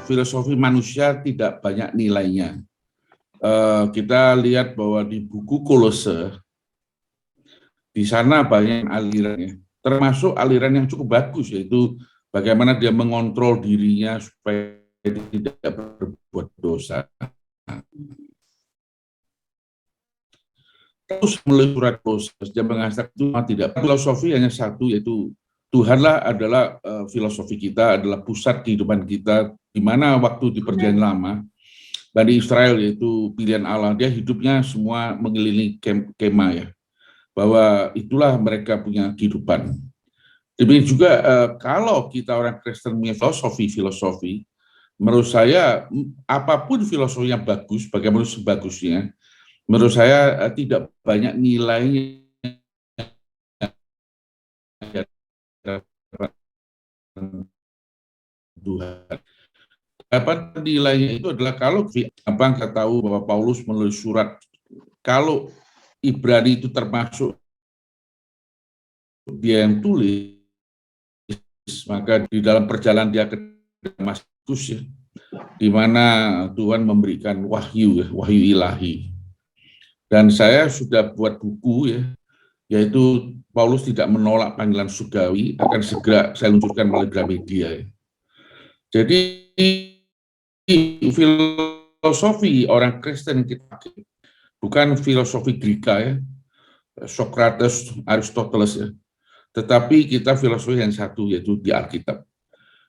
filosofi manusia tidak banyak nilainya. Kita lihat bahwa di buku Kolose, di sana banyak alirannya, termasuk aliran yang cukup bagus, yaitu bagaimana dia mengontrol dirinya supaya tidak berbuat dosa. Terus melalui surat Kolose, dia mengatakan itu tidak filosofi hanya satu, yaitu Tuhanlah adalah filosofi kita, adalah pusat kehidupan kita, di mana waktu di perjanjian lama, Bani Israel yaitu pilihan Allah, dia hidupnya semua mengelilingi kemah ya, bahwa itulah mereka punya kehidupan. Demikian juga kalau kita orang Kristen punya filosofi, menurut saya apapun filosofi yang bagus, bagaimana sebagusnya, menurut saya tidak banyak nilainya Tuhan. Apa nilainya itu adalah kalau kita tahu bahwa Paulus menulis surat, kalau Ibrani itu termasuk dia yang tulis, maka di dalam perjalanan dia ke Damaskus ya, di mana Tuhan memberikan wahyu ilahi. Dan saya sudah buat buku ya, yaitu Paulus tidak menolak panggilan surgawi, akan segera saya luncurkan melalui Gramedia. Ya. Jadi filosofi orang Kristen kita bukan filosofi Greka ya, Socrates, Aristoteles ya, tetapi kita filosofi yang satu, yaitu di Alkitab.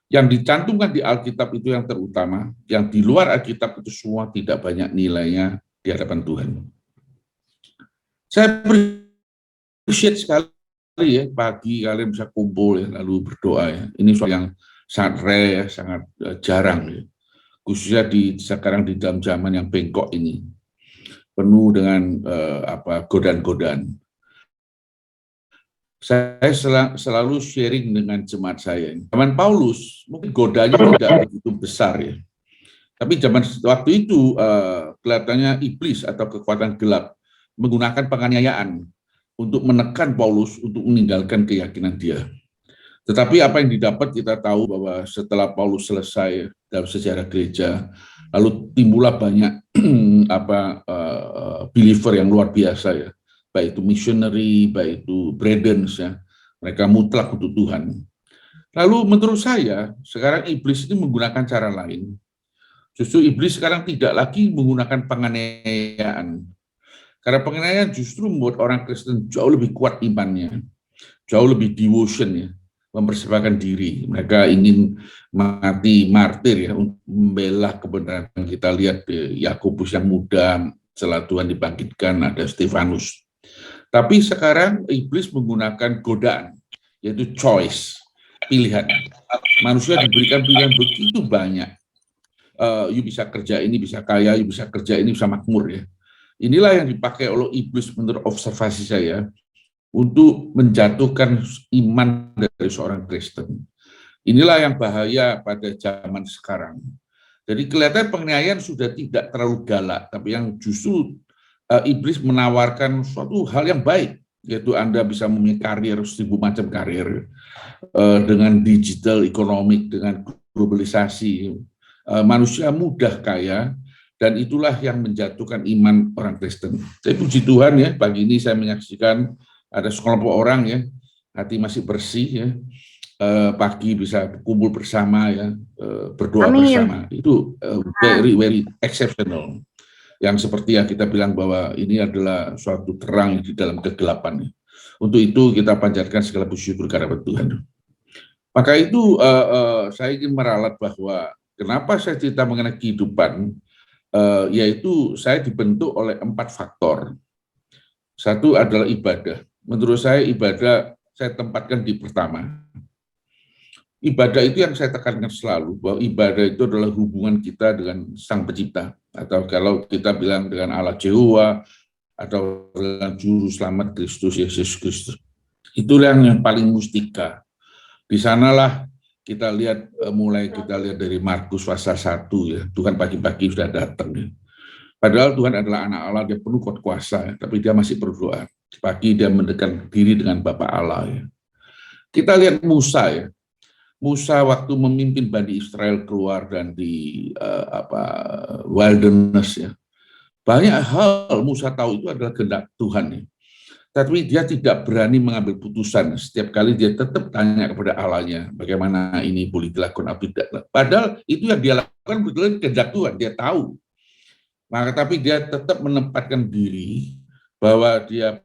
Yang dicantumkan di Alkitab itu yang terutama, yang di luar Alkitab itu semua tidak banyak nilainya di hadapan Tuhan. Saya appreciate sekali ya, pagi kalian bisa kumpul ya, lalu berdoa ya. Ini soal yang sangat rare ya, sangat jarang ya. Khususnya sekarang di dalam zaman yang bengkok ini, penuh dengan godaan-godaan. Saya selalu sharing dengan jemaat saya. Zaman Paulus mungkin godanya tidak begitu besar ya, tapi zaman waktu itu kelihatannya iblis atau kekuatan gelap menggunakan penganiayaan untuk menekan Paulus untuk meninggalkan keyakinan dia. Tetapi apa yang didapat kita tahu bahwa setelah Paulus selesai dalam sejarah gereja, lalu timbullah banyak believer yang luar biasa ya, baik itu missionary, baik itu brethren ya, mereka mutlak untuk Tuhan. Lalu menurut saya sekarang iblis ini menggunakan cara lain. Justru iblis sekarang tidak lagi menggunakan penganiayaan, karena penganiayaan justru membuat orang Kristen jauh lebih kuat imannya, jauh lebih devotion ya, mempersembahkan diri. Mereka ingin mati martir ya, untuk membela kebenaran. Kita lihat Yakobus yang muda, setelah Tuhan dibangkitkan ada Stefanus. Tapi sekarang iblis menggunakan godaan, yaitu choice, pilihan. Manusia diberikan pilihan begitu banyak. You bisa kerja ini, bisa kaya, you bisa kerja ini, bisa makmur ya. Inilah yang dipakai oleh iblis menurut observasi saya untuk menjatuhkan iman dari seorang Kristen. Inilah yang bahaya pada zaman sekarang. Jadi kelihatan penganiayaan sudah tidak terlalu galak, tapi yang justru iblis menawarkan suatu hal yang baik, yaitu Anda bisa memiliki karir, 1000 macam karir, dengan digital ekonomi, dengan globalisasi, manusia mudah kaya, dan itulah yang menjatuhkan iman orang Kristen. Tapi puji Tuhan ya, pagi ini saya menyaksikan ada sekelompok orang ya, hati masih bersih ya, pagi bisa kumpul bersama ya, berdoa bersama. Itu very exceptional. Yang seperti yang kita bilang bahwa ini adalah suatu terang di dalam kegelapan. Untuk itu kita panjatkan segala puji syukur kehadirat Tuhan. Maka itu saya ingin meralat bahwa kenapa saya cerita mengenai kehidupan, yaitu saya dibentuk oleh 4 faktor. Satu adalah ibadah. Menurut saya ibadah saya tempatkan di pertama. Ibadah itu yang saya tekankan selalu, bahwa ibadah itu adalah hubungan kita dengan Sang Pencipta, atau kalau kita bilang dengan Allah Jehovah, atau dengan Juru Selamat Kristus, Yesus Kristus. Itulah yang paling mustika. Di sanalah kita lihat, kita lihat dari Markus pasal 1 ya, Tuhan pagi-pagi sudah datang ya. Padahal Tuhan adalah anak Allah, dia penuh kuasa, tapi dia masih berdoa. Pagi dia mendekatkan diri dengan Bapa Allah ya. Kita lihat Musa ya. Musa waktu memimpin Bani Israel keluar dan di wilderness ya. Banyak hal Musa tahu itu adalah kehendak Tuhan ya. Tapi dia tidak berani mengambil putusan. Setiap kali dia tetap tanya kepada Allahnya, bagaimana ini boleh dilakukan atau tidak. Padahal itu yang dia lakukan betul kehendak Tuhan, dia tahu. Maka tapi dia tetap menempatkan diri bahwa dia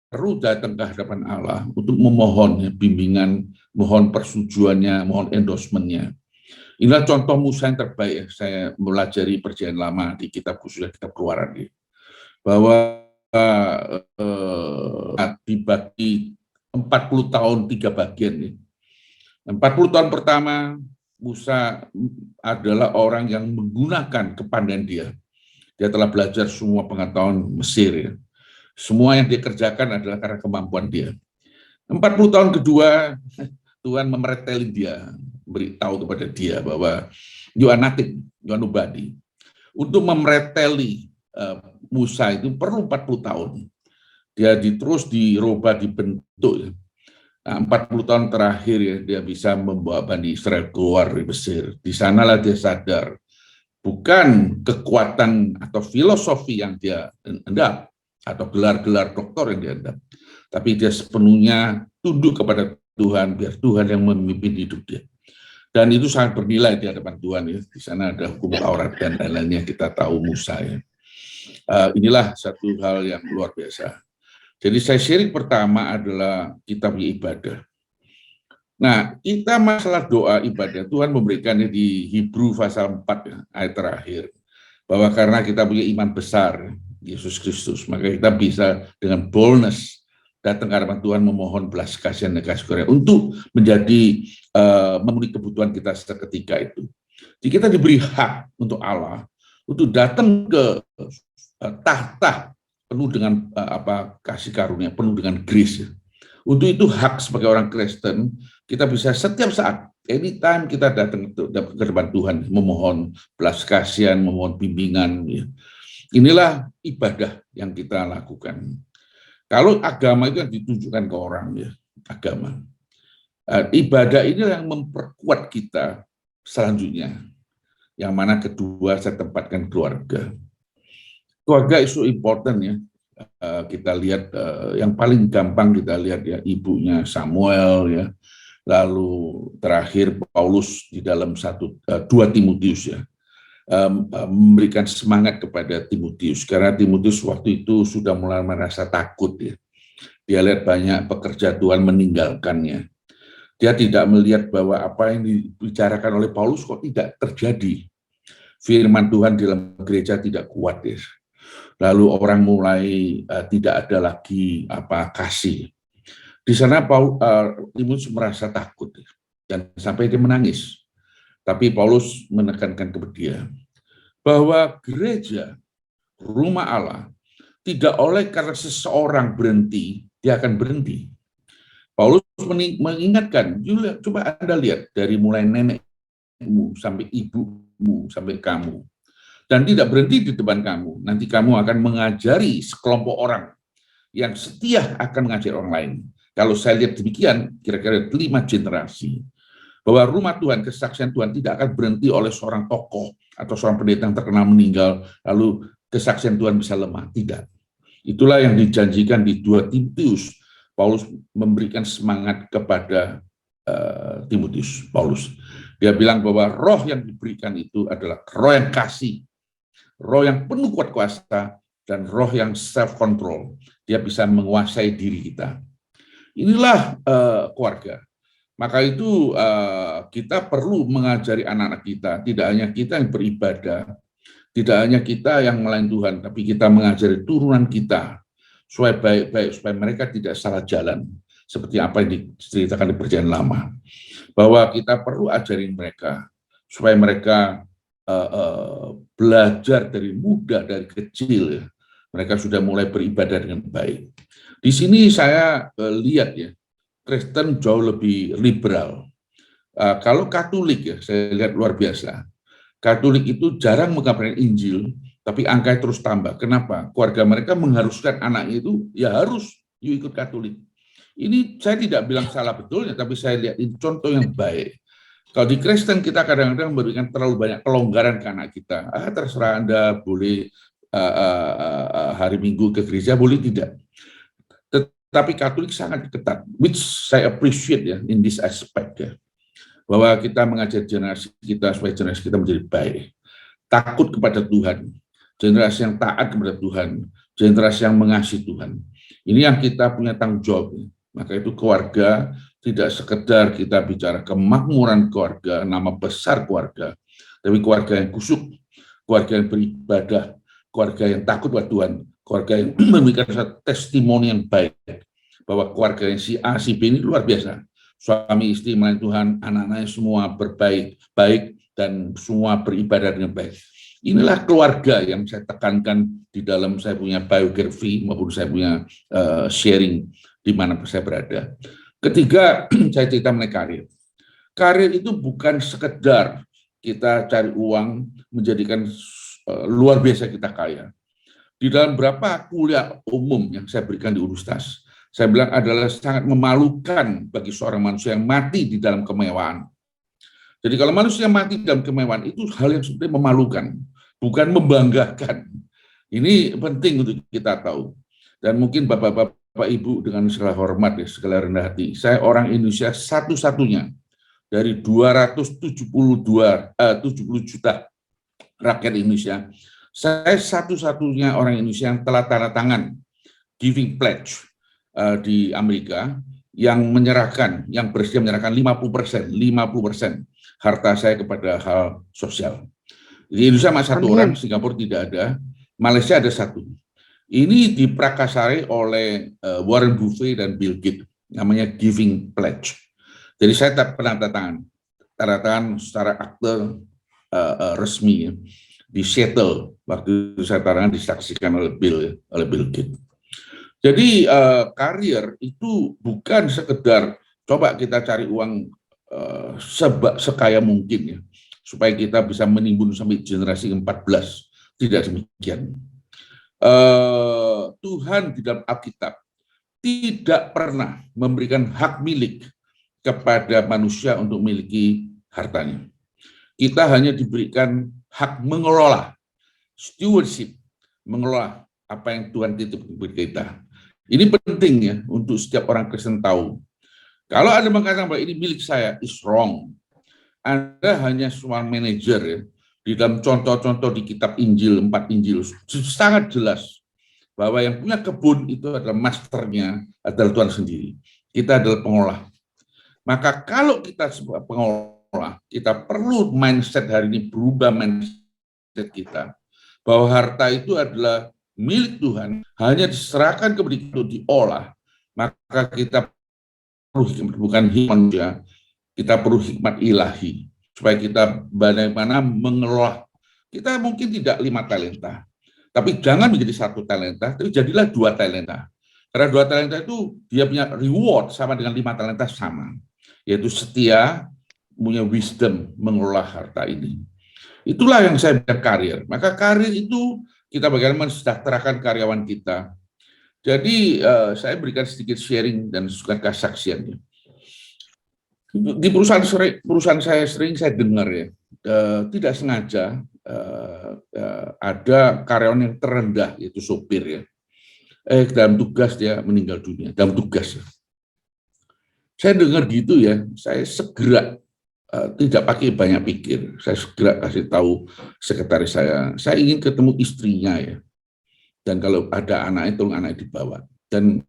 perlu datang ke hadapan Allah untuk memohon ya, bimbingan, mohon persetujuannya, mohon endorsement-nya. Inilah contoh Musa yang terbaik ya. Saya melajari perjanjian lama di kitab khususnya kitab Keluaran ya. Bahwa dibagi 40 tahun 3 bagian ya. 40 tahun pertama Musa adalah orang yang menggunakan kepandaian dia. Dia telah belajar semua pengetahuan Mesir ya. Semua yang dia kerjakan adalah karena kemampuan dia. 40 tahun kedua, Tuhan memereteli dia, beritahu kepada dia bahwa you are nothing, you are nobody. Untuk memereteli Musa itu perlu 40 tahun. Dia terus dirubah, dibentuk. Nah, 40 tahun terakhir ya, dia bisa membawa Bani Israel keluar dari Mesir. Di sanalah dia sadar, bukan kekuatan atau filosofi yang dia hendak, atau gelar-gelar doktor yang dianggap, tapi dia sepenuhnya tunduk kepada Tuhan, biar Tuhan yang memimpin hidup dia. Dan itu sangat bernilai di hadapan Tuhan ya. Di sana ada hukum Taurat dan lain-lainnya, kita tahu Musa ya. Inilah satu hal yang luar biasa. Jadi saya syirik pertama adalah kita punya ibadah. Nah, kita masalah doa ibadah, Tuhan memberikannya di Hebrew pasal 4 ya, ayat terakhir. Bahwa karena kita punya iman besar, Yesus Kristus, maka kita bisa dengan boldness datang ke hadapan Tuhan memohon belas kasihan dan kasih karunia untuk menjadi memenuhi kebutuhan kita seketika itu. Jadi kita diberi hak untuk Allah untuk datang ke tahta penuh dengan kasih karunia, penuh dengan grace. Untuk itu hak sebagai orang Kristen, kita bisa setiap saat, anytime kita datang ke hadapan Tuhan, memohon belas kasihan, memohon bimbingan. Ya. Inilah ibadah yang kita lakukan. Kalau agama itu yang ditunjukkan ke orang, ya agama. Ibadah ini yang memperkuat kita selanjutnya. Yang mana kedua saya tempatkan keluarga. Keluarga isu important ya. Kita lihat yang paling gampang kita lihat ya ibunya Samuel ya. Lalu terakhir Paulus di dalam 2 Timotius ya. Memberikan semangat kepada Timotius karena Timotius waktu itu sudah mulai merasa takut ya. Dia lihat banyak pekerja Tuhan meninggalkannya. Dia tidak melihat bahwa apa yang dibicarakan oleh Paulus kok tidak terjadi. Firman Tuhan di dalam gereja tidak kuat ya. Lalu orang mulai tidak ada lagi kasih. Di sana Timotius merasa takut ya. Dan sampai dia menangis. Tapi Paulus menekankan kepada dia bahwa gereja, rumah Allah, tidak oleh karena seseorang berhenti, dia akan berhenti. Paulus mengingatkan, coba Anda lihat dari mulai nenekmu sampai ibumu sampai kamu. Dan tidak berhenti di depan kamu, nanti kamu akan mengajari sekelompok orang yang setia akan mengajari orang lain. Kalau saya lihat demikian, kira-kira 5 generasi. Bahwa rumah Tuhan, kesaksian Tuhan tidak akan berhenti oleh seorang tokoh atau seorang pendeta yang terkenal meninggal, lalu kesaksian Tuhan bisa lemah. Tidak. Itulah yang dijanjikan di 2 Timotius. Paulus memberikan semangat kepada Timotius. Paulus. Dia bilang bahwa roh yang diberikan itu adalah roh yang kasih, roh yang penuh kuat kuasa, dan roh yang self-control. Dia bisa menguasai diri kita. Inilah keluarga. Maka itu kita perlu mengajari anak-anak kita, tidak hanya kita yang beribadah, tidak hanya kita yang melayani Tuhan, tapi kita mengajari turunan kita, supaya baik-baik, supaya mereka tidak salah jalan, seperti apa yang diceritakan di Perjanjian Lama. Bahwa kita perlu ajarin mereka, supaya mereka belajar dari muda, dari kecil, ya. Mereka sudah mulai beribadah dengan baik. Di sini saya lihat ya, Kristen jauh lebih liberal. Kalau Katolik ya, saya lihat luar biasa. Katolik itu jarang mengabarkan Injil, tapi angkanya terus tambah. Kenapa? Keluarga mereka mengharuskan anaknya itu, ya harus ikut Katolik. Ini saya tidak bilang salah betulnya, tapi saya lihat ini contoh yang baik. Kalau di Kristen kita kadang-kadang memberikan terlalu banyak kelonggaran ke anak kita. Terserah Anda boleh hari Minggu ke gereja, boleh tidak. Tetapi Katolik sangat ketat, which saya appreciate ya in this aspect ya, bahwa kita mengajar generasi kita supaya generasi kita menjadi baik, takut kepada Tuhan, generasi yang taat kepada Tuhan, generasi yang mengasihi Tuhan. Ini yang kita punya tanggung jawab. Maka itu keluarga tidak sekedar kita bicara kemakmuran keluarga, nama besar keluarga, tapi keluarga yang kusuk, keluarga yang beribadah, keluarga yang takut pada Tuhan, keluarga yang memberikan satu testimoni yang baik, bahwa keluarga yang si A, si B ini luar biasa. Suami istri melayani Tuhan, anak-anaknya semua baik, dan semua beribadah dengan baik. Inilah keluarga yang saya tekankan di dalam saya punya biografi maupun saya punya sharing di mana saya berada. Ketiga, saya cerita mengenai karir. Karir itu bukan sekedar kita cari uang menjadikan luar biasa kita kaya. Di dalam beberapa kuliah umum yang saya berikan di universitas, saya bilang adalah sangat memalukan bagi seorang manusia yang mati di dalam kemewahan. Jadi kalau manusia mati dalam kemewahan itu hal yang sebenarnya memalukan, bukan membanggakan. Ini penting untuk kita tahu. Dan mungkin Bapak Ibu dengan segala hormat ya, segala rendah hati, saya orang Indonesia satu-satunya dari 70 juta rakyat Indonesia, saya satu-satunya orang Indonesia yang telah tanda tangan giving pledge di Amerika yang menyerahkan, yang bersedia menyerahkan 50% harta saya kepada hal sosial. Di Indonesia masih satu orang, Singapura tidak ada, Malaysia ada satu. Ini diprakasari oleh Warren Buffett dan Bill Gates, namanya Giving Pledge. Jadi saya tak pernah tanda tangan secara akte resmi ya, di Seattle waktu saya tanda tangan disaksikan oleh Bill Gates. Jadi karir itu bukan sekedar coba kita cari uang sekaya mungkin ya, supaya kita bisa menimbun sampai generasi ke-14. Tidak demikian. Tuhan di dalam Alkitab tidak pernah memberikan hak milik kepada manusia untuk memiliki hartanya. Kita hanya diberikan hak mengelola, stewardship, mengelola apa yang Tuhan titip kepada kita. Ini penting ya untuk setiap orang Kristen tahu. Kalau Anda mengatakan bahwa ini milik saya, is wrong. Anda hanya seorang manajer ya. Di dalam contoh-contoh di kitab Injil, 4 Injil, sangat jelas bahwa yang punya kebun itu adalah masternya, adalah Tuhan sendiri. Kita adalah pengolah. Maka kalau kita sebagai pengolah, kita perlu mindset hari ini berubah mindset kita. Bahwa harta itu adalah milik Tuhan, hanya diserahkan kepada kita untuk diolah, maka kita perlu hikmat, bukan hikmat manusia, kita perlu hikmat ilahi, supaya kita bagaimana mengelola. Kita mungkin tidak 5 talenta, tapi jangan menjadi 1 talenta, tapi jadilah 2 talenta. Karena 2 talenta itu dia punya reward sama dengan 5 talenta sama, yaitu setia, punya wisdom mengelola harta ini. Itulah yang saya bilang karir. Maka karir itu kita bagaimana mensejahterakan karyawan kita. Jadi saya berikan sedikit sharing dan suka kesaksiannya. Di perusahaan saya sering saya dengar ya, tidak sengaja ada karyawan yang terendah, yaitu sopir ya. Dalam tugas dia meninggal dunia, dalam tugas. Saya dengar gitu ya, saya segera tidak pakai banyak pikir, saya segera kasih tahu sekretaris saya ingin ketemu istrinya ya. Dan kalau ada anaknya, tolong anaknya dibawa. Dan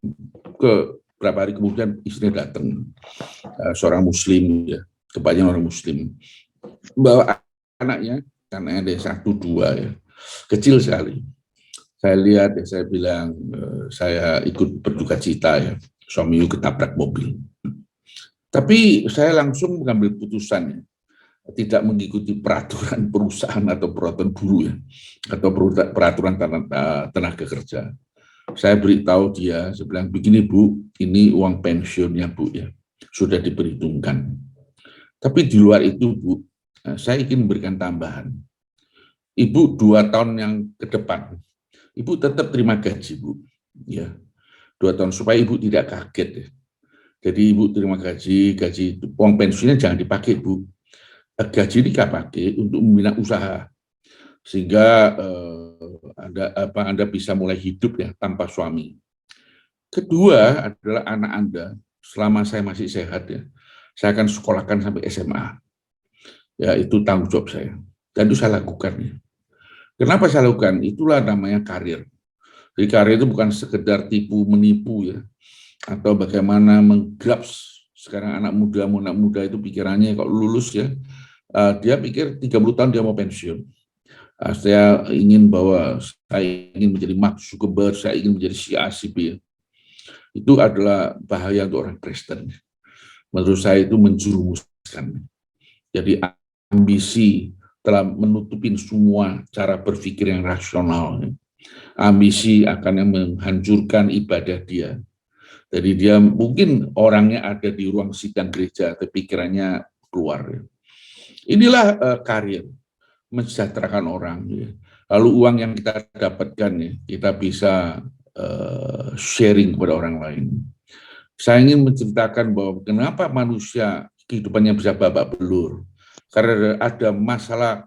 beberapa hari kemudian istrinya datang, seorang muslim ya, kebanyakan orang muslim, bawa anaknya ada 1-2 ya, kecil sekali. Saya lihat ya, saya bilang saya ikut berduka cita ya, suami ketabrak mobil. Tapi saya langsung mengambil putusan ya, tidak mengikuti peraturan perusahaan atau peraturan buruh ya, atau peraturan tenaga kerja. Saya beritahu dia, saya bilang begini Bu, ini uang pensiunnya Bu ya, sudah diperhitungkan. Tapi di luar itu Bu, saya ingin memberikan tambahan. Ibu 2 tahun yang ke depan, Ibu tetap terima gaji Bu, ya 2 tahun supaya Ibu tidak kaget ya. Jadi Ibu terima gaji itu uang pensiunnya jangan dipakai Bu. Gaji ini pakai untuk membina usaha sehingga Anda bisa mulai hidup ya tanpa suami. Kedua adalah anak Anda selama saya masih sehat ya, saya akan sekolahkan sampai SMA. Ya itu tanggung jawab saya dan itu saya lakukan ya. Kenapa saya lakukan? Itulah namanya karir. Jadi karir itu bukan sekedar tipu menipu ya, atau bagaimana menggrabs. Sekarang anak muda itu pikirannya kalau lulus ya, dia pikir 30 tahun dia mau pensiun. Saya ingin bahwa saya ingin menjadi Mark Zuckerberg, saya ingin menjadi si A, si B. Itu adalah bahaya untuk orang Kristen. Menurut saya itu menjerumuskan. Jadi ambisi telah menutupin semua cara berpikir yang rasional. Ambisi akan menghancurkan ibadah dia. Jadi dia mungkin orangnya ada di ruang sidang gereja, tapi pikirannya keluar. Inilah karir, mensejahterakan orang. Lalu uang yang kita dapatkan, kita bisa sharing kepada orang lain. Saya ingin menceritakan bahwa kenapa manusia kehidupannya bisa babak belur. Karena ada masalah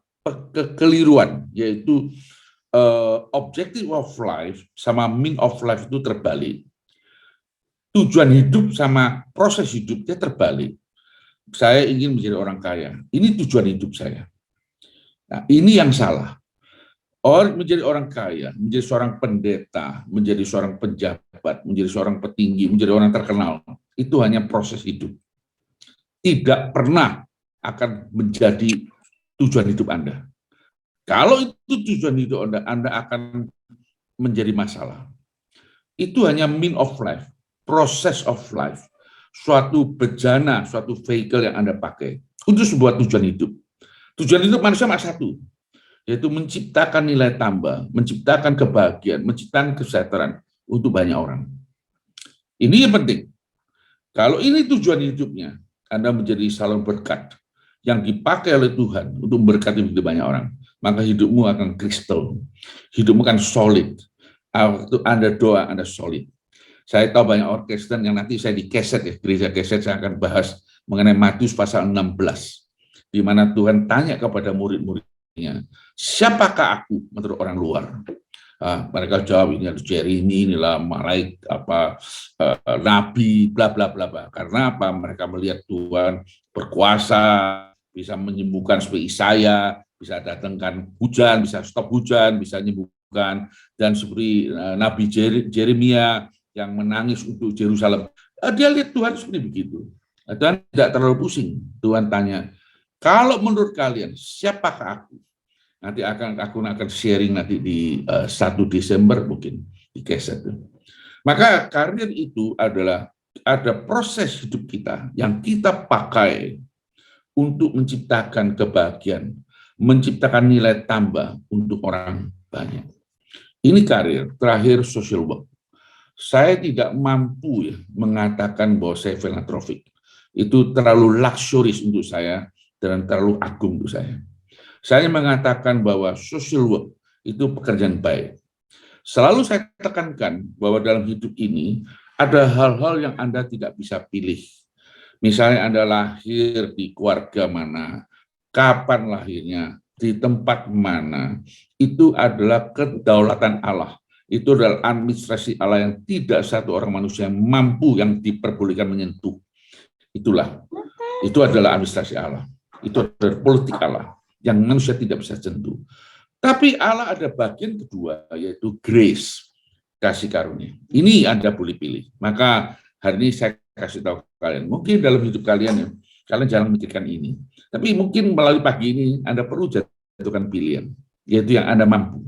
kekeliruan, yaitu objective of life sama mean of life itu terbalik. Tujuan hidup sama proses hidupnya terbalik. Saya ingin menjadi orang kaya. Ini tujuan hidup saya. Nah, ini yang salah. Menjadi orang kaya, menjadi seorang pendeta, menjadi seorang pejabat, menjadi seorang petinggi, menjadi orang terkenal, itu hanya proses hidup. Tidak pernah akan menjadi tujuan hidup Anda. Kalau itu tujuan hidup Anda akan menjadi masalah. Itu hanya mean of life, process of life, suatu bejana, suatu vehicle yang Anda pakai untuk sebuah tujuan hidup. Tujuan hidup manusia cuma satu, yaitu menciptakan nilai tambah, menciptakan kebahagiaan, menciptakan kesejahteraan untuk banyak orang. Ini yang penting. Kalau ini tujuan hidupnya, Anda menjadi salon berkat yang dipakai oleh Tuhan untuk memberkati hidup banyak orang, maka hidupmu akan kristal, hidupmu akan solid. Waktu Anda doa, Anda solid. Saya tahu banyak orang Kristen yang nanti saya di keset ya, gereja keset saya akan bahas mengenai Matius pasal 16, di mana Tuhan tanya kepada murid-muridnya, siapakah aku menurut orang luar? Mereka jawab ini harus Jeremy, inilah malaikat nabi, bla bla bla bla. Karena apa? Mereka melihat Tuhan berkuasa, bisa menyembuhkan seperti Isaya, bisa datangkan hujan, bisa stop hujan, bisa menyembuhkan, dan seperti Nabi Jeremia yang menangis untuk Yerusalem. Dia lihat Tuhan seperti begitu. Dan tidak terlalu pusing. Tuhan tanya, kalau menurut kalian siapakah aku? Nanti aku akan sharing nanti di 1 Desember mungkin di keset. Maka karir itu adalah ada proses hidup kita yang kita pakai untuk menciptakan kebahagiaan, menciptakan nilai tambah untuk orang banyak. Ini karir. Terakhir, social work. Saya tidak mampu mengatakan bahwa saya filantropik. Itu terlalu luxurious untuk saya dan terlalu agung untuk saya. Saya mengatakan bahwa social work itu pekerjaan baik. Selalu saya tekankan bahwa dalam hidup ini ada hal-hal yang Anda tidak bisa pilih. Misalnya Anda lahir di keluarga mana, kapan lahirnya, di tempat mana, itu adalah kedaulatan Allah. Itu adalah administrasi Allah yang tidak satu orang manusia yang mampu yang diperbolehkan menyentuh. Itu adalah administrasi Allah. Itu adalah politik Allah yang manusia tidak bisa sentuh. Tapi Allah ada bagian kedua, yaitu grace, kasih karunia. Ini Anda boleh pilih. Maka hari ini saya kasih tahu kalian, mungkin dalam hidup kalian, kalian jangan memikirkan ini. Tapi mungkin melalui pagi ini, Anda perlu jatuhkan pilihan, yaitu yang Anda mampu.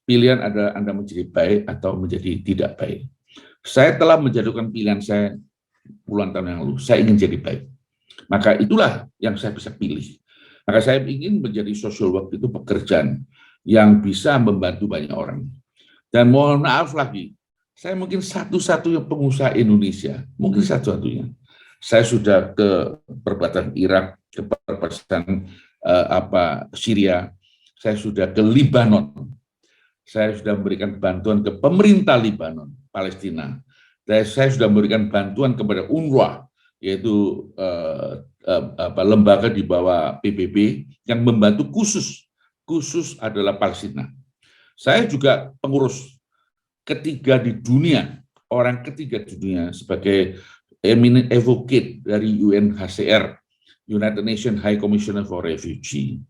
Pilihan adalah Anda menjadi baik atau menjadi tidak baik. Saya telah menjatuhkan pilihan saya puluhan tahun yang lalu, saya ingin jadi baik. Maka itulah yang saya bisa pilih. Maka saya ingin menjadi social work itu pekerjaan yang bisa membantu banyak orang. Dan mohon maaf lagi, saya mungkin satu-satunya pengusaha Indonesia, mungkin satu-satunya. Saya sudah ke perbatasan Irak, ke perbatasan Syria, saya sudah ke Libanon, saya sudah memberikan bantuan ke pemerintah Libanon, Palestina. Saya sudah memberikan bantuan kepada UNRWA, yaitu lembaga di bawah PBB yang membantu khusus adalah Palestina. Saya juga pengurus ketiga di dunia, orang ketiga di dunia sebagai eminent advocate dari UNHCR, United Nations High Commissioner for Refugee.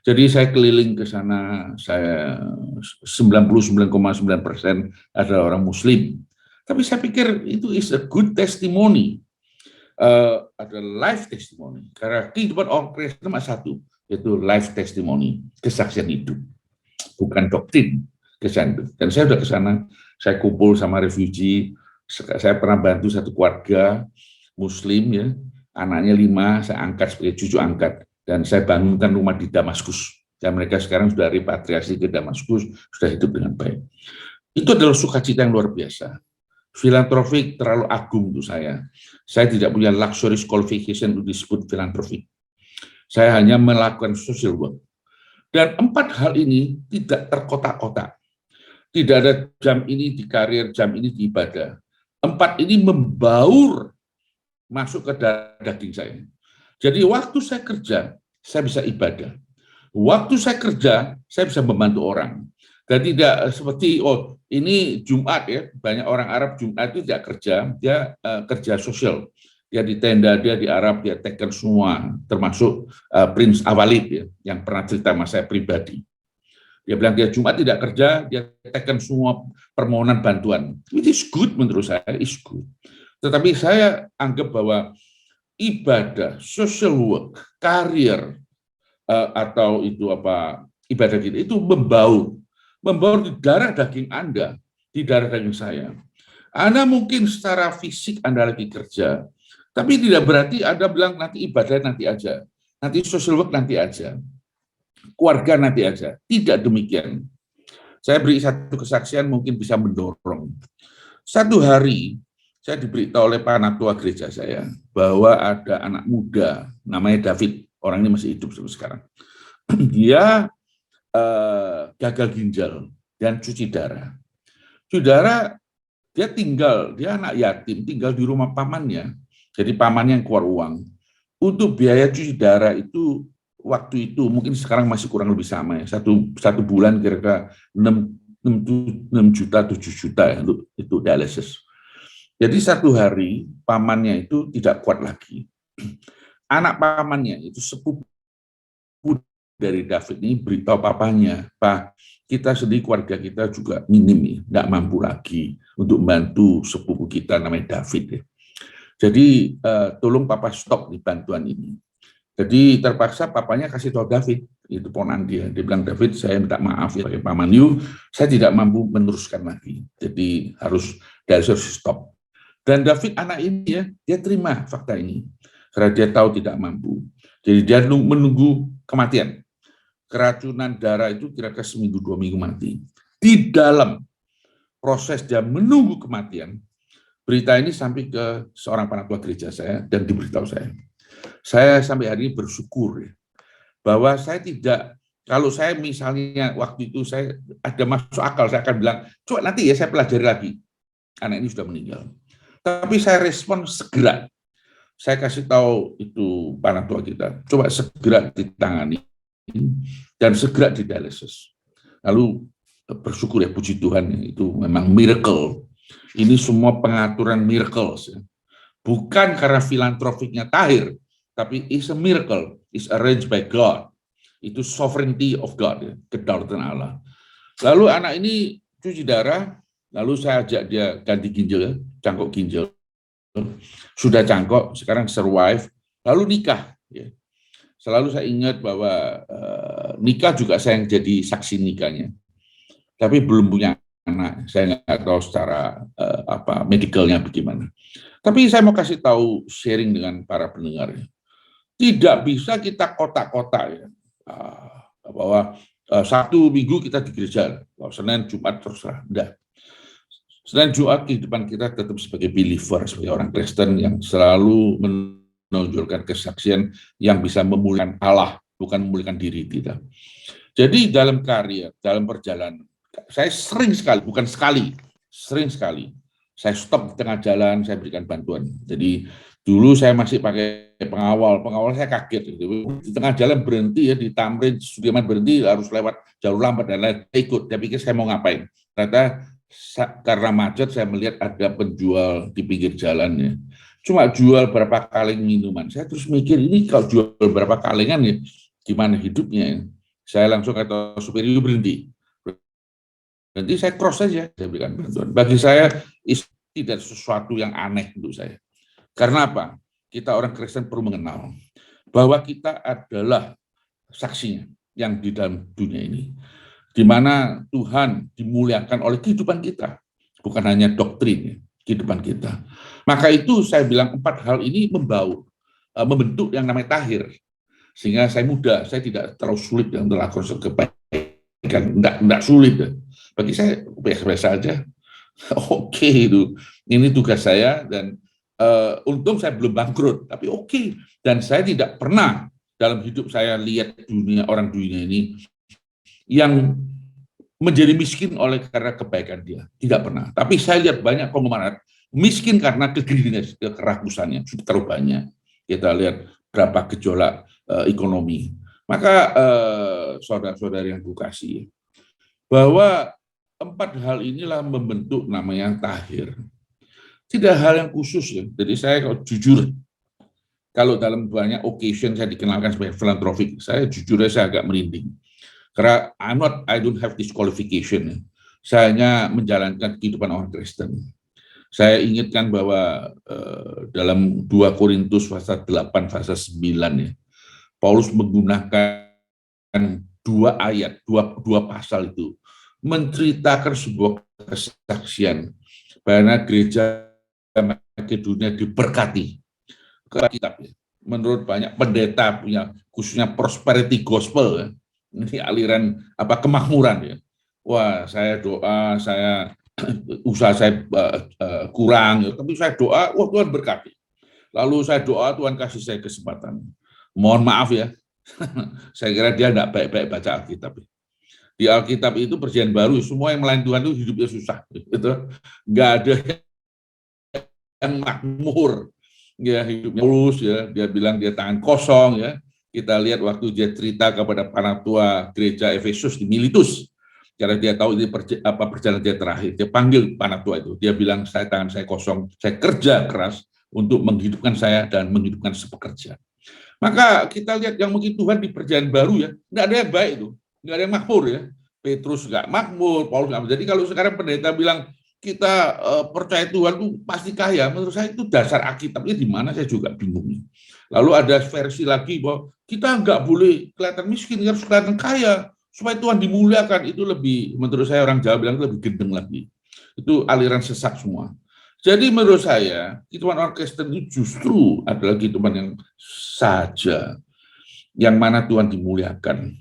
Jadi saya keliling ke sana, saya 99,9% adalah orang Muslim. Tapi saya pikir itu is a good testimony, ada life testimony. Karena kehidupan orang Kristen cuma satu, yaitu life testimony, kesaksian hidup, bukan doktrin, kesaksian hidup. Dan saya sudah ke sana, saya kumpul sama refugee, saya pernah bantu satu keluarga Muslim, ya, anaknya 5, saya angkat sebagai cucu angkat. Dan saya bangunkan rumah di Damaskus. Dan mereka sekarang sudah repatriasi ke Damaskus, sudah hidup dengan baik. Itu adalah sukacita yang luar biasa. Filantropik terlalu agung untuk saya. Saya tidak punya luxury qualification untuk disebut filantropik. Saya hanya melakukan social work. Dan 4 hal ini tidak terkotak-kotak. Tidak ada jam ini di karir, jam ini di ibadah. 4 ini membaur masuk ke daging saya. Jadi waktu saya kerja, saya bisa ibadah. Waktu saya kerja, saya bisa membantu orang. Dan tidak seperti, oh ini Jumat ya, banyak orang Arab Jumat itu tidak kerja, dia kerja sosial. Dia di tenda, dia di Arab, dia taken semua, termasuk Prince Awalid ya, yang pernah cerita sama saya pribadi. Dia bilang dia Jumat tidak kerja, dia taken semua permohonan bantuan. It is good menurut saya, is good. Tetapi saya anggap bahwa ibadah, social work, karir, atau itu apa ibadah kita itu membaur di darah daging Anda, di darah daging saya. Anda mungkin secara fisik Anda lagi kerja, tapi tidak berarti Anda bilang nanti ibadah nanti aja, nanti social work nanti aja, keluarga nanti aja. Tidak demikian. Saya beri satu kesaksian mungkin bisa mendorong. Satu hari saya diberitahu oleh panatua gereja saya bahwa ada anak muda namanya David, orang ini masih hidup sampai sekarang. Dia gagal ginjal dan cuci darah. Cuci darah, dia anak yatim, tinggal di rumah pamannya. Jadi pamannya yang keluar uang. Untuk biaya cuci darah itu waktu itu mungkin sekarang masih kurang lebih sama ya. Satu bulan kira-kira 6 juta, 7 juta ya, itu dialisis. Jadi satu hari pamannya itu tidak kuat lagi. Anak pamannya itu sepupu dari David ini beritahu papanya, Pak, kita sendiri keluarga kita juga minim, tidak mampu lagi untuk membantu sepupu kita namanya David. Jadi tolong papa stop di bantuan ini. Jadi terpaksa papanya kasih tahu David, itu ponan dia. Dia bilang, David, saya minta maaf ya Pak Manyu, saya tidak mampu meneruskan lagi. Jadi harus stop. Dan David anak ini ya, dia terima fakta ini. Karena dia tahu tidak mampu. Jadi dia menunggu kematian. Keracunan darah itu kira-kira 1-2 minggu mati. Di dalam proses dia menunggu kematian, berita ini sampai ke seorang panatua gereja saya dan diberitahu saya. Saya sampai hari ini bersyukur ya, bahwa saya tidak, kalau saya misalnya waktu itu saya ada masuk akal, saya akan bilang, coba nanti ya saya pelajari lagi. Anak ini sudah meninggal. Tapi saya respon segera. Saya kasih tahu itu panatua kita, coba segera ditangani dan segera didialisis. Lalu bersyukur ya, puji Tuhan, itu memang miracle. Ini semua pengaturan miracles. Ya. Bukan karena filantropiknya Tahir, tapi it's a miracle, it's arranged by God. Itu sovereignty of God, ya, kedaulatan Allah. Lalu anak ini cuci darah, lalu saya ajak dia ganti ginjal, ya, cangkok ginjal. Sudah cangkok, sekarang survive, lalu nikah. Ya. Selalu saya ingat bahwa nikah juga saya yang jadi saksi nikahnya. Tapi belum punya anak, saya nggak tahu secara medicalnya bagaimana. Tapi saya mau kasih tahu sharing dengan para pendengar. Ya. Tidak bisa kita kotak-kotak ya, bahwa Sabtu Minggu kita di gereja, Senin Jumat terserah. Enggak. Senin Jumat kehidupan kita tetap sebagai believer, sebagai orang Kristen yang selalu menonjolkan kesaksian yang bisa memuliakan Allah, bukan memuliakan diri kita. Jadi dalam karya, dalam perjalanan, saya sering sekali, bukan sekali, sering sekali Saya stop di tengah jalan, saya berikan bantuan. Jadi dulu saya masih pakai pengawal saya kaget. Gitu. Di tengah jalan berhenti ya, di Tamrin, Sudirman berhenti, harus lewat jalur lambat dan lain. Saya ikut, saya pikir saya mau ngapain. Ternyata karena macet saya melihat ada penjual di pinggir jalan ya. Cuma jual berapa kaleng minuman. Saya terus mikir, ini kalau jual berapa kalengan ya, gimana hidupnya ya. Saya langsung kata supir itu berhenti. Nanti saya cross saja, saya berikan bantuan. Bagi saya, tidak sesuatu yang aneh untuk saya. Karena apa? Kita orang Kristen perlu mengenal bahwa kita adalah saksinya yang di dalam dunia ini. Di mana Tuhan dimuliakan oleh kehidupan kita. Bukan hanya doktrin, kehidupan kita. Maka itu saya bilang 4 hal ini membentuk yang namanya tahir. Sehingga saya mudah, saya tidak terlalu sulit untuk melakukan kebaikan. Tidak sulit. Bagi saya biasa-biasa aja. Oke, itu. Ini tugas saya dan untung saya belum bangkrut, tapi oke. Dan saya tidak pernah dalam hidup saya lihat orang dunia ini yang menjadi miskin oleh karena kebaikan dia. Tidak pernah. Tapi saya lihat banyak konglomerat miskin karena kegirinan, kerakusannya sudah terlalu banyak. Kita lihat berapa gejolak ekonomi. Maka saudara-saudari yang kukasihi, bahwa 4 hal inilah membentuk namanya tahir. Tidak hal yang khusus ya. Jadi saya kalau jujur, kalau dalam banyak occasion saya dikenalkan sebagai filantropik, saya jujur saya agak merinding. Karena I don't have this qualification. Saya hanya menjalankan kehidupan orang Kristen. Saya ingatkan bahwa dalam 2 Korintus pasal 8 pasal 9 ya, Paulus menggunakan 2 ayat, 2 pasal itu menceritakan sebuah kesaksian bahwa gereja Makedonia diberkati. Kitab ya. Menurut banyak pendeta punya khususnya prosperity gospel ya. Ini aliran kemakmuran ya. Wah, saya doa, saya usaha saya kurang ya, tapi saya doa, wah Tuhan berkati. Lalu saya doa Tuhan kasih saya kesempatan. Mohon maaf ya. Saya kira dia enggak baik-baik baca Alkitab. Di Alkitab itu perjanjian baru, semua yang melayani Tuhan itu hidupnya susah. Gitu. Nggak ada yang makmur. Ya, hidupnya mulus, ya. Dia bilang dia tangan kosong. Ya. Kita lihat waktu dia cerita kepada para tua gereja Efesus di Miletus. Karena dia tahu ini perjalanan dia terakhir. Dia panggil para tua itu. Dia bilang, tangan saya kosong. Saya kerja keras untuk menghidupkan saya dan menghidupkan sepekerja. Maka kita lihat yang mungkin Tuhan di perjanjian baru ya, nggak ada yang baik itu. Nggak ada yang makmur ya. Petrus nggak makmur, Paulus nggak. Jadi kalau sekarang pendeta bilang kita percaya Tuhan itu pasti kaya, menurut saya itu dasar Alkitabnya di mana saya juga bingung. Lalu ada versi lagi bahwa kita nggak boleh kelihatan miskin, harus kelihatan kaya supaya Tuhan dimuliakan. Itu lebih, menurut saya orang Jawa bilang lebih gendeng lagi. Itu aliran sesat semua. Jadi menurut saya kehidupan orang Kristen itu justru adalah kehidupan yang saja, yang mana Tuhan dimuliakan.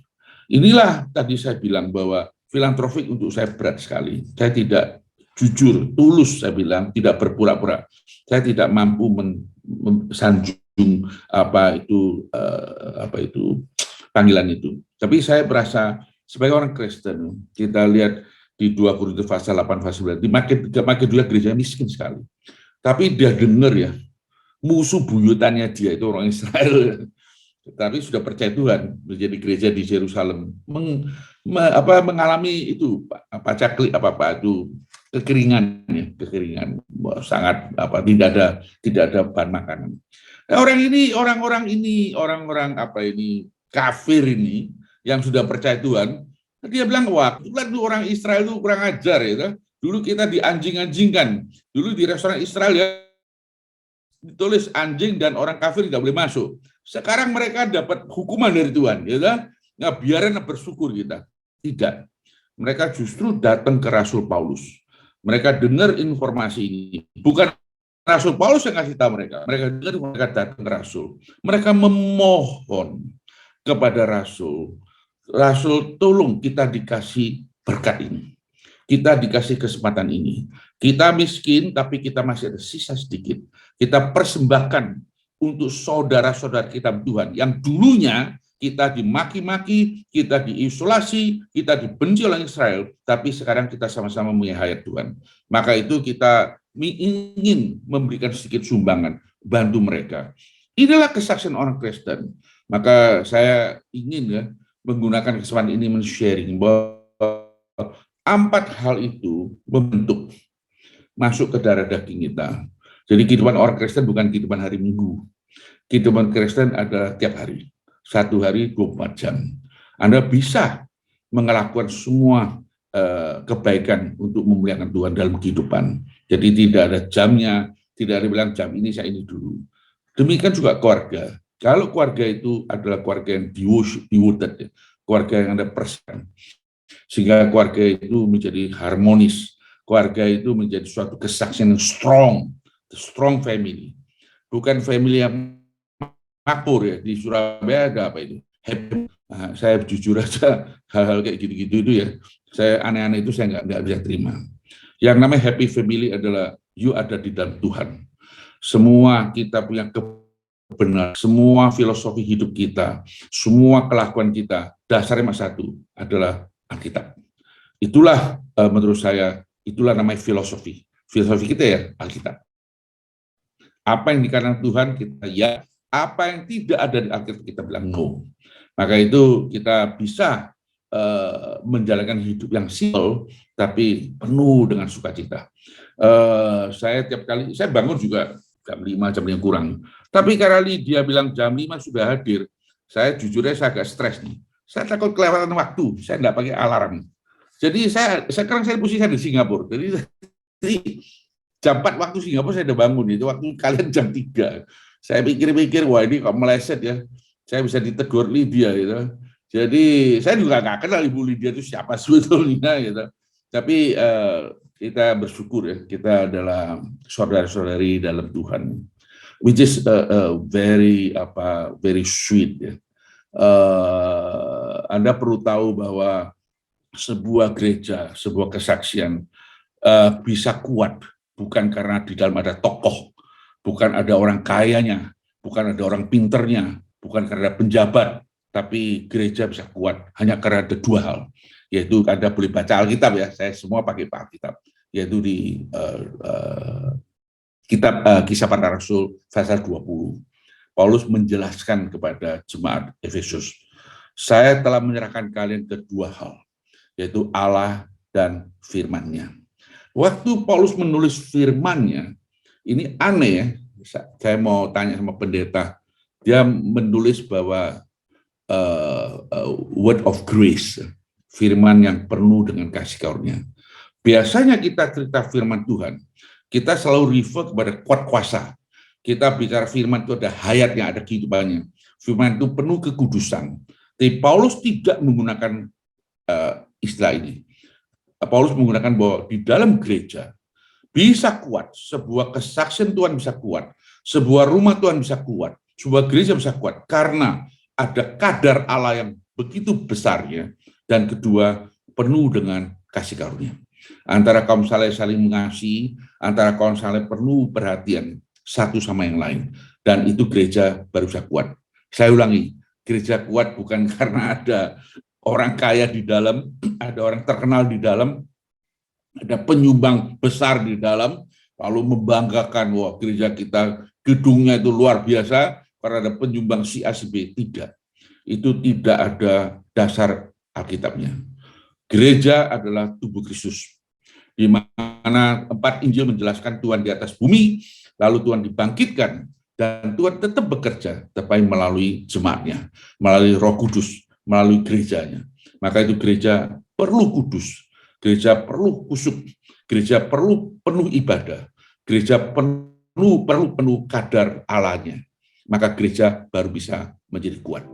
Inilah tadi saya bilang bahwa filantropik untuk saya berat sekali. Saya tidak jujur, tulus saya bilang, tidak berpura-pura. Saya tidak mampu mensanjung apa itu panggilan itu. Tapi saya berasa sebagai orang Kristen, kita lihat di 2 Korintus pasal 8 pasal 9, di Makedonia gereja miskin sekali. Tapi dia dengar ya, musuh buyutannya dia itu orang Israel. Tapi sudah percaya Tuhan, menjadi gereja di Yerusalem, mengalami itu kekeringan ya, kekeringan sangat tidak ada bahan makanan. Nah, orang-orang kafir ini yang sudah percaya Tuhan, dia bilang wah, itu orang Israel itu kurang ajar ya. Dulu kita dianjing-anjingkan, dulu di restoran Israel ya ditulis anjing dan orang kafir tidak boleh masuk. Sekarang mereka dapat hukuman dari Tuhan, ya kan? Nah, biarin bersyukur kita. Tidak. Mereka justru datang ke Rasul Paulus. Mereka dengar informasi ini. Bukan Rasul Paulus yang kasih tahu mereka. Mereka dengar, mereka datang ke Rasul. Mereka memohon kepada Rasul. Rasul, tolong kita dikasih berkat ini. Kita dikasih kesempatan ini. Kita miskin, tapi kita masih ada sisa sedikit. Kita persembahkan untuk saudara-saudara kita Tuhan yang dulunya kita dimaki-maki, kita diisolasi, kita dibenci oleh Israel, tapi sekarang kita sama-sama punya hayat Tuhan. Maka itu kita ingin memberikan sedikit sumbangan, bantu mereka. Inilah kesaksian orang Kristen. Maka saya ingin ya menggunakan kesempatan ini men-sharing bahwa 4 hal itu membentuk masuk ke darah daging kita. Jadi kehidupan orang Kristen bukan kehidupan hari Minggu. Kehidupan Kristen ada tiap hari. 1 hari 24 jam. Anda bisa melakukan semua kebaikan untuk memuliakan Tuhan dalam kehidupan. Jadi tidak ada jamnya, tidak ada bilang jam ini saya ini dulu. Demikian juga keluarga. Kalau keluarga itu adalah keluarga yang devoted, keluarga yang ada persen, sehingga keluarga itu menjadi harmonis, keluarga itu menjadi suatu kesaksian yang strong family, bukan family yang makmur ya. Di Surabaya ada apa itu? Happy. Nah, saya jujur aja hal-hal kayak gitu-gitu itu ya, saya aneh-aneh itu saya nggak bisa terima. Yang namanya happy family adalah you ada di dalam Tuhan. Semua kita punya kebenaran, semua filosofi hidup kita, semua kelakuan kita, dasarnya cuma satu, adalah Alkitab. Itulah menurut saya, itulah namanya filosofi. Filosofi kita ya Alkitab. Apa yang dikatakan Tuhan kita ya, apa yang tidak ada di Alkitab kita bilang no. Maka itu kita bisa menjalankan hidup yang simpel tapi penuh dengan sukacita. Saya tiap kali, saya bangun juga jam 5, jam 5 kurang. Tapi karena dia bilang jam 5 sudah hadir, saya jujur aja saya agak stres nih. Saya takut kelewatan waktu, saya enggak pakai alarm. Jadi sekarang saya posisi di Singapura. Jadi jam 4 waktu Singapura saya udah bangun, itu waktu kalian jam 3. Saya pikir-pikir, wah ini kok meleset ya. Saya bisa ditegur Lydia gitu. Jadi saya juga nggak kenal Ibu Lydia itu siapa sebetulnya gitu. Tapi kita bersyukur ya, kita adalah saudara-saudari dalam Tuhan, which is very sweet ya. Anda perlu tahu bahwa sebuah gereja, sebuah kesaksian bisa kuat bukan karena di dalam ada tokoh, bukan ada orang kayanya, bukan ada orang pinternya, bukan karena penjabat, tapi gereja bisa kuat hanya karena ada 2 hal, yaitu Anda boleh baca Alkitab ya, saya semua pakai Alkitab, yaitu di kitab Kisah Para Rasul pasal 20. Paulus menjelaskan kepada jemaat Efesus, saya telah menyerahkan kalian ke 2 hal, yaitu Allah dan firman-Nya. Waktu Paulus menulis firman-Nya, ini aneh ya, saya mau tanya sama pendeta, dia menulis bahwa word of grace, firman yang penuh dengan kasih karunia. Biasanya kita cerita firman Tuhan, kita selalu refer kepada kuat kuasa. Kita bicara firman itu ada hayatnya, ada kehidupannya. Firman itu penuh kekudusan. Tapi Paulus tidak menggunakan istilah ini. Paulus menggunakan bahwa di dalam gereja bisa kuat, sebuah kesaksian Tuhan bisa kuat, sebuah rumah Tuhan bisa kuat, sebuah gereja bisa kuat, karena ada kadar Allah yang begitu besarnya, dan kedua, penuh dengan kasih karunia. Antara kaum saleh saling mengasihi, antara kaum saleh penuh perhatian satu sama yang lain, dan itu gereja baru bisa kuat. Saya ulangi, gereja kuat bukan karena ada orang kaya di dalam, ada orang terkenal di dalam, ada penyumbang besar di dalam, lalu membanggakan, wah gereja kita gedungnya itu luar biasa, karena ada penyumbang si A, si B. Tidak. Itu tidak ada dasar Alkitabnya. Gereja adalah tubuh Kristus, di mana 4 Injil menjelaskan Tuhan di atas bumi, lalu Tuhan dibangkitkan, dan Tuhan tetap bekerja, tapi melalui jemaatnya, melalui Roh Kudus, melalui gerejanya. Maka itu gereja perlu kudus, gereja perlu kusuk, gereja perlu penuh ibadah, gereja perlu penuh kadar Allahnya. Maka gereja baru bisa menjadi kuat.